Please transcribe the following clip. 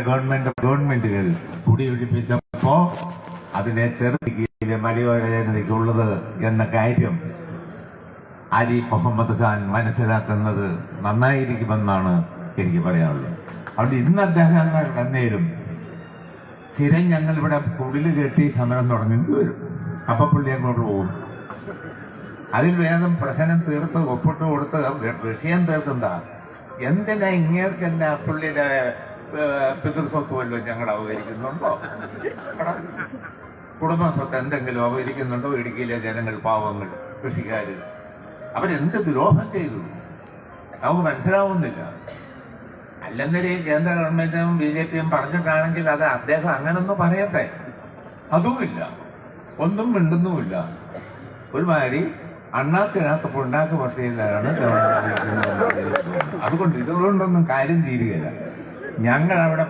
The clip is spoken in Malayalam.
ഗവൺമെന്റുകൾ കുടിയൊഴിപ്പിച്ചപ്പോ അതിനെ ചെറുതിലെ മലയോര ജനതയ്ക്കുള്ളത് എന്ന കാര്യം അലി മുഹമ്മദ് ഖാൻ മനസ്സിലാക്കുന്നത് നന്നായിരിക്കുമെന്നാണ് എനിക്ക് പറയാനുള്ളത്. അതുകൊണ്ട് ഇന്ന് അദ്ദേഹം എന്നേലും സ്ഥിരം ഞങ്ങളിവിടെ കുടില് കെട്ടി സമരം തുടങ്ങേണ്ടി വരും. അപ്പൊ പുള്ളി അങ്ങോട്ട് പോകും. അതിൽ വേഗം പ്രശ്നം തീർത്ത് ഒപ്പിട്ട് കൊടുത്ത് വിഷയം തീർക്കുന്നതാ. എന്തിനാ ഇങ്ങേർക്കെന്നെ പുള്ളിയുടെ പിതൃസ്വത്ത് വല്ലതും ഞങ്ങൾ അവഹരിക്കുന്നുണ്ടോ? കുടുംബ സ്വത്ത് എന്തെങ്കിലും അവഹരിക്കുന്നുണ്ടോ? ഇടുക്കിയിലെ ജനങ്ങൾ, പാവങ്ങൾ, കൃഷിക്കാര് അവരെന്ത് ദ്രോഹം ചെയ്തു നമുക്ക് മനസ്സിലാവുന്നില്ല. അല്ലെന്നൊരു കേന്ദ്ര ഗവൺമെന്റും BJP-യും പറഞ്ഞിട്ടാണെങ്കിൽ അത് അദ്ദേഹം അങ്ങനൊന്നും പറയട്ടെ. അതുമില്ല, ഒന്നും മിണ്ടുന്നുമില്ല. ഒരുമാതിരി അണ്ണാക്കിനകത്ത് പുണ്ണാക്ക് പട്ടികയിലാണ് ഗവൺമെന്റ്. അതുകൊണ്ട് ഇതുകൊണ്ടൊന്നും കാര്യം തീരുകയില്ല. ഞങ്ങൾ അവിടെ